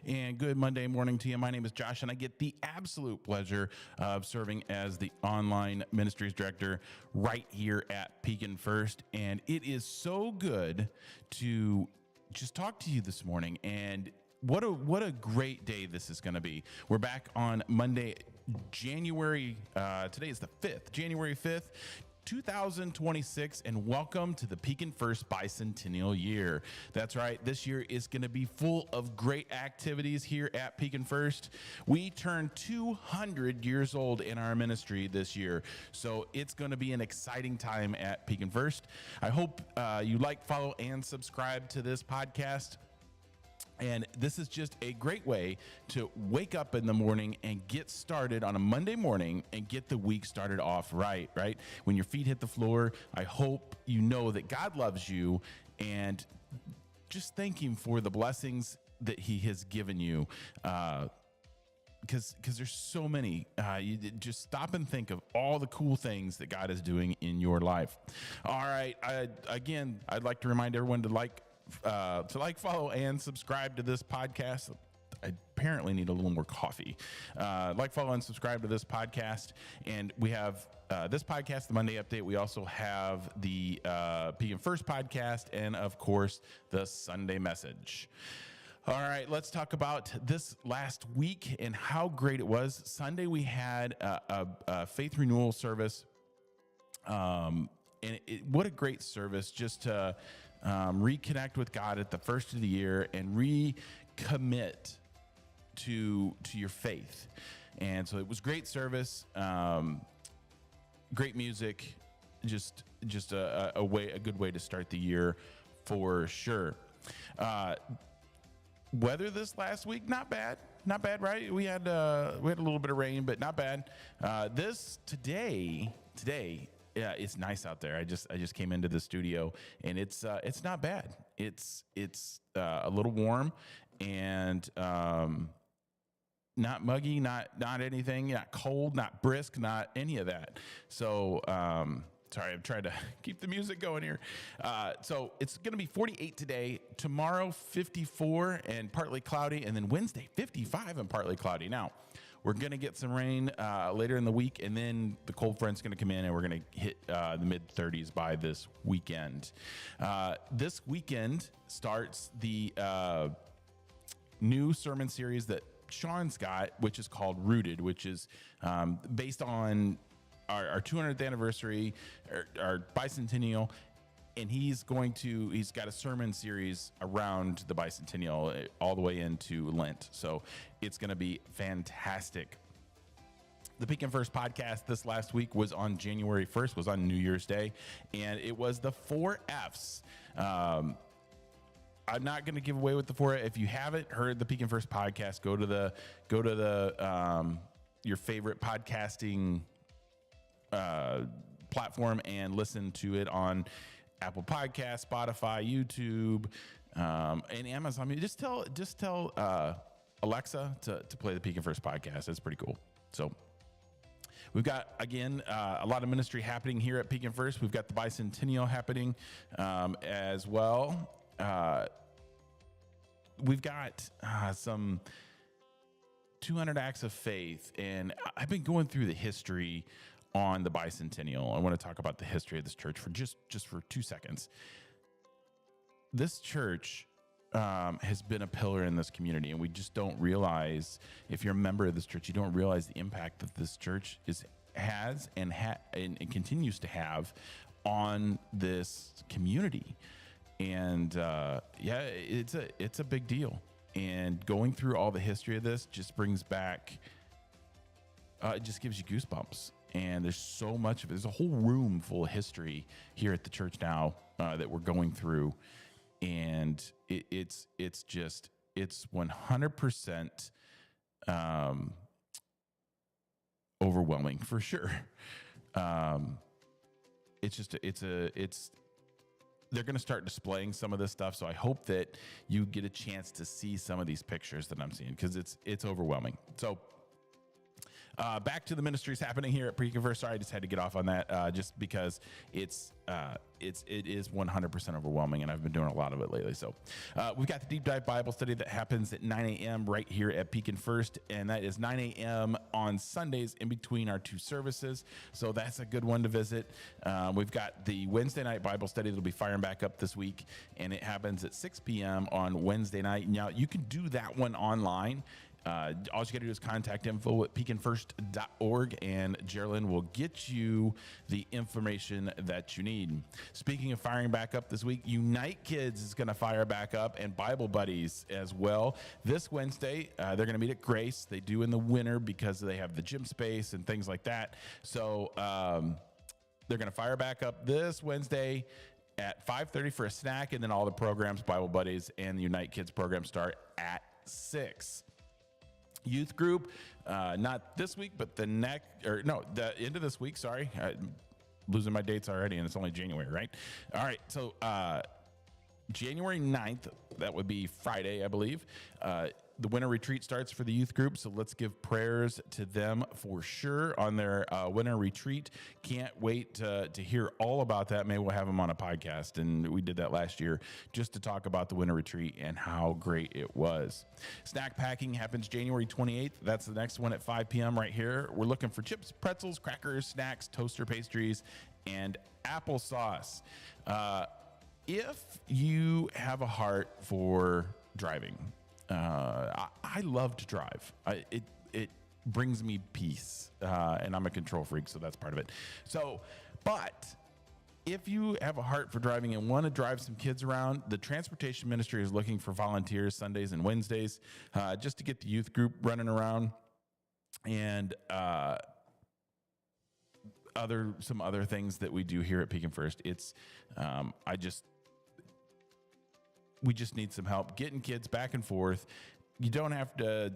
and good Monday morning to you. My name is Josh, and I get the absolute pleasure of serving as the online ministries director right here at Pekin First. And it is so good to just talk to you this morning. And what a great day this is going to be. We're back on Monday, January. Today is the 5th, January 5th. 2026, and welcome to the Pekin First Bicentennial Year. That's right, this year is going to be full of great activities here at Pekin First. We turn 200 years old in our ministry this year, so it's going to be an exciting time at Pekin First. I hope you like, follow, and subscribe to this podcast. And this is just a great way to wake up in the morning and get started on a Monday morning and get the week started off right? When your feet hit the floor, I hope you know that God loves you and just thank Him for the blessings that He has given you. Because there's so many. You just stop and think of all the cool things that God is doing in your life. All right. I'd like to remind everyone to like, follow, and subscribe to this podcast. I apparently need a little more coffee. Follow, and subscribe to this podcast. And we have this podcast, the Monday Update. We also have the Pekin First podcast, and of course, the Sunday Message. All right, let's talk about this last week and how great it was. Sunday, we had a faith renewal service. What a great service just to reconnect with God at the first of the year and recommit to your faith. And so it was great service, great music, just a good way to start the year for sure. Weather this last week, not bad, right? We had a little bit of rain, but not bad. Today. Yeah, it's nice out there. I just came into the studio and it's not bad. It's a little warm and not muggy, not anything, not cold, not brisk, not any of that. So sorry, I'm trying to keep the music going here. So it's going to be 48 today. Tomorrow, 54 and partly cloudy, and then Wednesday, 55 and partly cloudy. Now, we're going to get some rain later in the week, and then the cold front's going to come in, and we're going to hit the mid-30s by this weekend. This weekend starts the new sermon series that Sean's got, which is called Rooted, which is based on our 200th anniversary, our bicentennial. And he's got a sermon series around the bicentennial all the way into Lent. So it's going to be fantastic. The Pekin First podcast this last week was on January 1st, was on New Year's Day, and it was the 4 F's. I'm not going to give away with the 4. If you haven't heard the Pekin First podcast, go to the your favorite podcasting platform and listen to it on Apple Podcasts, Spotify, YouTube, and Amazon. Just tell Alexa to play the Pekin First podcast. It's pretty cool. So we've got, again, a lot of ministry happening here at Pekin First. We've got the bicentennial happening as well. We've got some 200 acts of faith, and I've been going through the history on the bicentennial. I want to talk about the history of this church for just for 2 seconds. This church has been a pillar in this community, and we just don't realize, if you're a member of this church, you don't realize the impact that this church has and continues to have on this community. And it's a big deal. And going through all the history of this just brings back, it just gives you goosebumps. And there's so much of it. There's a whole room full of history here at the church now that we're going through. And it's 100% overwhelming for sure. They're going to start displaying some of this stuff. So I hope that you get a chance to see some of these pictures that I'm seeing, because it's overwhelming. So back to the ministries happening here at Pre-Converse. Sorry, I just had to get off on that just because it is 100% overwhelming, and I've been doing a lot of it lately. So we've got the Deep Dive Bible Study that happens at 9 a.m. right here at Pekin First, and that is 9 a.m. on Sundays in between our two services. So that's a good one to visit. We've got the Wednesday night Bible study that'll be firing back up this week, and it happens at 6 p.m. on Wednesday night. Now, you can do that one online. All you got to do is contact info at pekinfirst.org, and Geraldine will get you the information that you need. Speaking of firing back up this week, Unite Kids is going to fire back up, and Bible Buddies as well. This Wednesday, they're going to meet at Grace. They do in the winter because they have the gym space and things like that. So they're going to fire back up this Wednesday at 5:30 for a snack, and then all the programs, Bible Buddies and the Unite Kids program, start at 6. Youth group, not this week, but the end of this week. Sorry, I'm losing my dates already, and it's only January, right? All right, so January 9th, that would be Friday, I believe. The winter retreat starts for the youth group, so let's give prayers to them for sure on their winter retreat. Can't wait to hear all about that. Maybe we'll have them on a podcast, and we did that last year just to talk about the winter retreat and how great it was. Snack packing happens January 28th. That's the next one at 5 p.m. right here. We're looking for chips, pretzels, crackers, snacks, toaster pastries, and applesauce. If you have a heart for driving, I love to drive. It brings me peace, and I'm a control freak, so that's part of it. So, but if you have a heart for driving and want to drive some kids around, the transportation ministry is looking for volunteers Sundays and Wednesdays, just to get the youth group running around, and some other things that we do here at Pekin First. It's we just need some help getting kids back and forth. You don't have to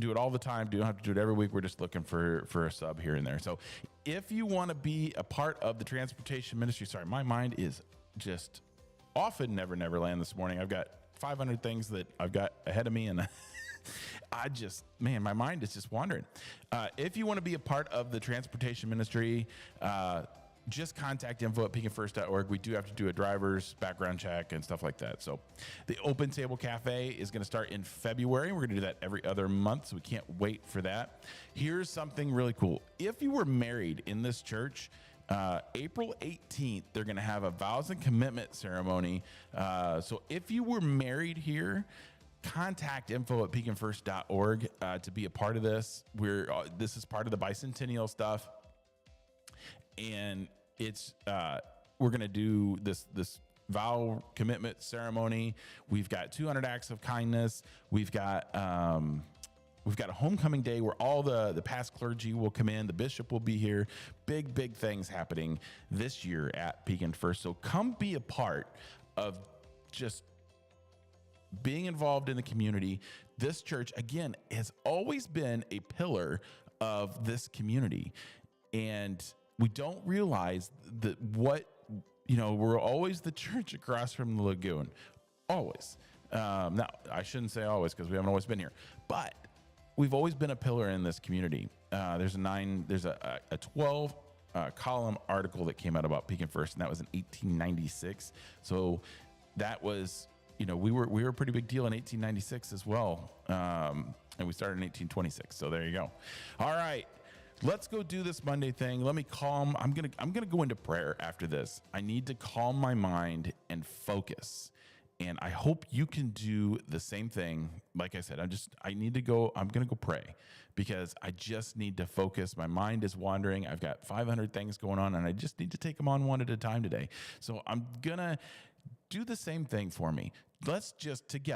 do it all the time. You don't have to do it every week. We're just looking for a sub here and there. So if you want to be a part of the transportation ministry, sorry, my mind is just off in Never Never Land this morning. I've got 500 things that I've got ahead of me, and my mind is just wandering. If you want to be a part of the transportation ministry, just contact info at pekinfirst.org. We do have to do a driver's background check and stuff like that. So the Open Table Cafe is going to start in February. We're going to do that every other month, so we can't wait for that. Here's something really cool. If you were married in this church, April 18th, they're going to have a vows and commitment ceremony. So if you were married here, contact info at pekinfirst.org to be a part of this. This is part of the bicentennial stuff. And it's we're going to do this vow commitment ceremony. We've got 200 acts of kindness. We've got a homecoming day where all the past clergy will come in. The bishop will be here. Big things happening this year at Pekin First. So come be a part of just being involved in the community. This church, again, has always been a pillar of this community, and we don't realize that we're always the church across from the lagoon. Always. Now, I shouldn't say always because we haven't always been here, but we've always been a pillar in this community. There's a 12 column article that came out about Pekin First, and that was in 1896. So that was, we were a pretty big deal in 1896 as well. And we started in 1826. So there you go. All right. Let's go do this Monday thing. Let me calm. I'm gonna go into prayer after this. I need to calm my mind and focus. And I hope you can do the same thing. Like I said, I'm gonna go pray because I just need to focus. My mind is wandering. I've got 500 things going on, and I just need to take them on one at a time today. So I'm gonna do the same thing for me. Let's just take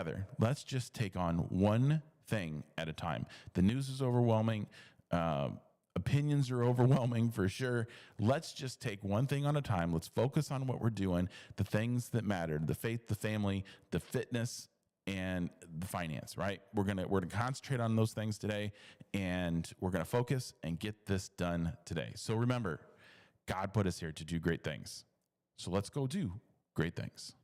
on one thing at a time. The news is overwhelming. Opinions are overwhelming for sure. Let's just take one thing on a time. Let's focus on what we're doing, the things that matter, the faith, the family, the fitness, and the finance, right? We're gonna concentrate on those things today, and we're gonna focus and get this done today. So remember, God put us here to do great things. So let's go do great things.